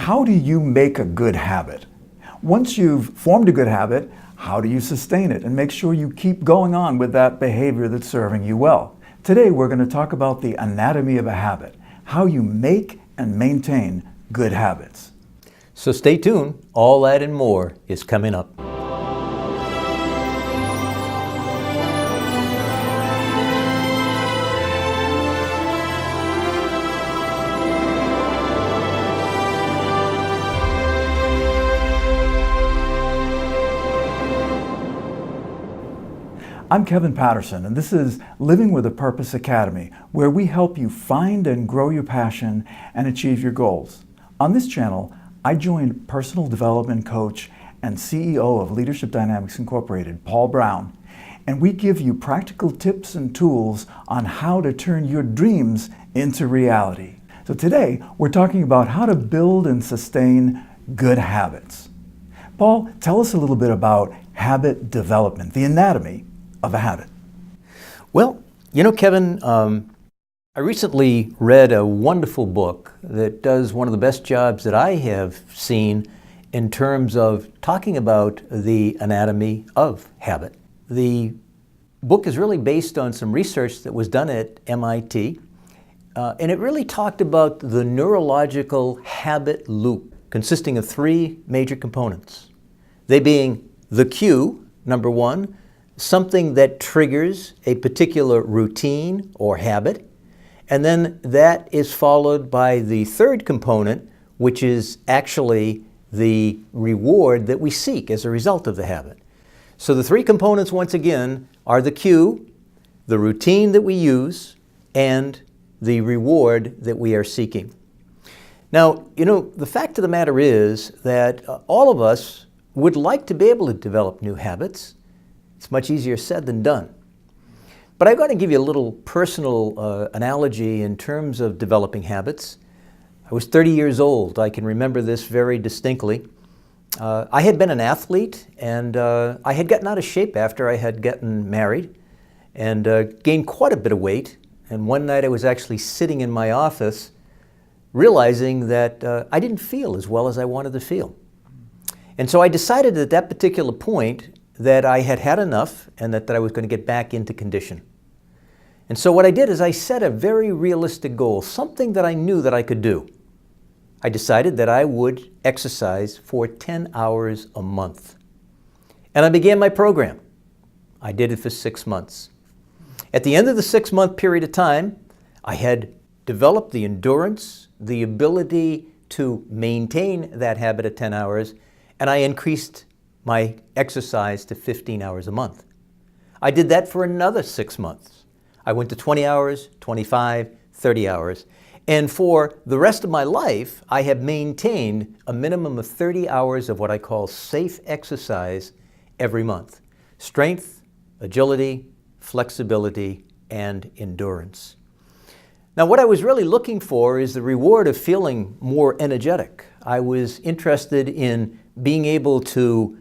how do you make a good habit? Once you've formed a good habit, how do you sustain it and make sure you keep going on with that behavior that's serving you well? Today we're going to talk about the anatomy of a habit, how you make and maintain good habits. So stay tuned, all that and more is coming up. I'm Kevin Patterson, and this is Living with a Purpose Academy, where we help you find and grow your passion and achieve your goals. On this channel, I joined personal development coach and CEO of Leadership Dynamics Incorporated, Paul Brown, and we give you practical tips and tools on how to turn your dreams into reality. So today, we're talking about how to build and sustain good habits. Paul, tell us a little bit about habit development, the anatomy of a habit. Well, you know, Kevin, I recently read a wonderful book that does one of the best jobs that I have seen in terms of talking about the anatomy of habit. The book is really based on some research that was done at MIT, and it really talked about the neurological habit loop consisting of three major components. They being the cue, number one, something that triggers a particular routine or habit, and then that is followed by the third component, which is actually the reward that we seek as a result of the habit. So the three components, once again, are the cue, the routine that we use, and the reward that we are seeking. Now, you know, the fact of the matter is that all of us would like to be able to develop new habits. It's much easier said than done. But I've got to give you a little personal analogy in terms of developing habits. I was 30 years old. I can remember this very distinctly. I had been an athlete, and I had gotten out of shape after I had gotten married and gained quite a bit of weight. And one night I was actually sitting in my office realizing that I didn't feel as well as I wanted to feel. And so I decided at that particular point that I had had enough and that I was going to get back into condition. And so what I did is I set a very realistic goal, something that I knew that I could do. I decided that I would exercise for 10 hours a month. And I began my program. I did it for 6 months. At the end of the 6-month period of time, I had developed the endurance, the ability to maintain that habit of 10 hours, and I increased my exercise to 15 hours a month. I did that for another 6 months. I went to 20 hours, 25, 30 hours. And for the rest of my life, I have maintained a minimum of 30 hours of what I call safe exercise every month. Strength, agility, flexibility, and endurance. Now, what I was really looking for is the reward of feeling more energetic. I was interested in being able to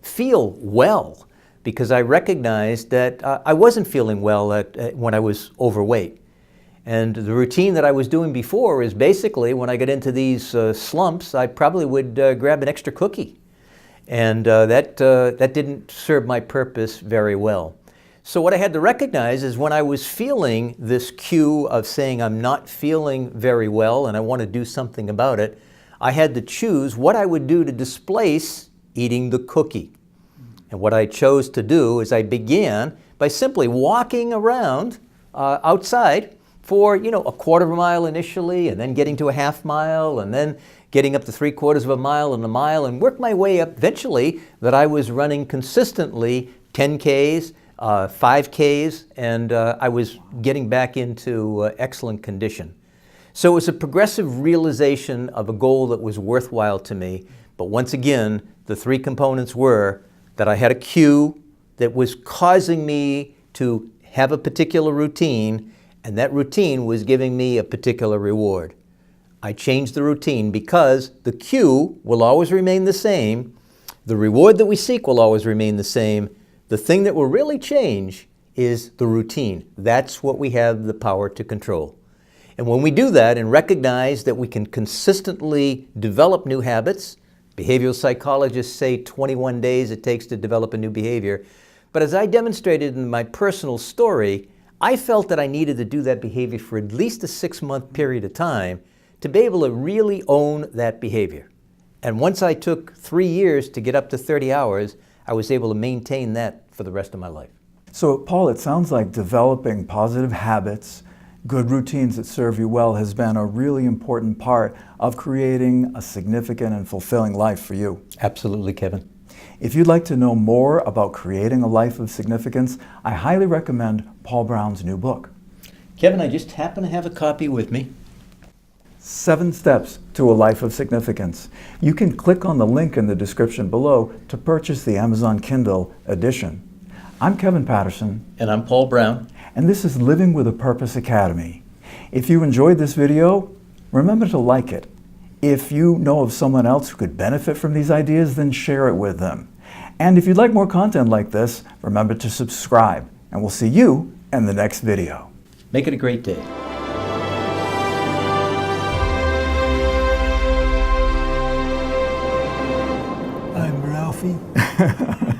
feel well, because I recognized that I wasn't feeling well when I was overweight. And the routine that I was doing before is basically when I got into these slumps, I probably would grab an extra cookie. And that didn't serve my purpose very well. So what I had to recognize is when I was feeling this cue of saying I'm not feeling very well and I want to do something about it, I had to choose what I would do to displace eating the cookie. And what I chose to do is I began by simply walking around outside for, a quarter of a mile initially, and then getting to a half mile, and then getting up to 3/4 of a mile and a mile, and worked my way up eventually that I was running consistently 10Ks, 5Ks, and I was getting back into excellent condition. So it was a progressive realization of a goal that was worthwhile to me. But once again, the three components were that I had a cue that was causing me to have a particular routine, and that routine was giving me a particular reward. I changed the routine because the cue will always remain the same. The reward that we seek will always remain the same. The thing that will really change is the routine. That's what we have the power to control. And when we do that and recognize that we can consistently develop new habits, behavioral psychologists say 21 days it takes to develop a new behavior. But as I demonstrated in my personal story, I felt that I needed to do that behavior for at least a 6-month period of time to be able to really own that behavior. And once I took 3 years to get up to 30 hours, I was able to maintain that for the rest of my life. So, Paul, it sounds like developing positive habits, good routines that serve you well has been a really important part of creating a significant and fulfilling life for you. Absolutely, Kevin. If you'd like to know more about creating a life of significance, I highly recommend Paul Brown's new book, Kevin, I just happen to have a copy with me. 7 Steps to a Life of Significance. You can click on the link in the description below to purchase the Amazon Kindle edition. I'm Kevin Patterson. And I'm Paul Brown. And this is Living with a Purpose Academy. If you enjoyed this video, remember to like it. If you know of someone else who could benefit from these ideas, then share it with them. And if you'd like more content like this, remember to subscribe. And we'll see you in the next video. Make it a great day. I'm Ralphie.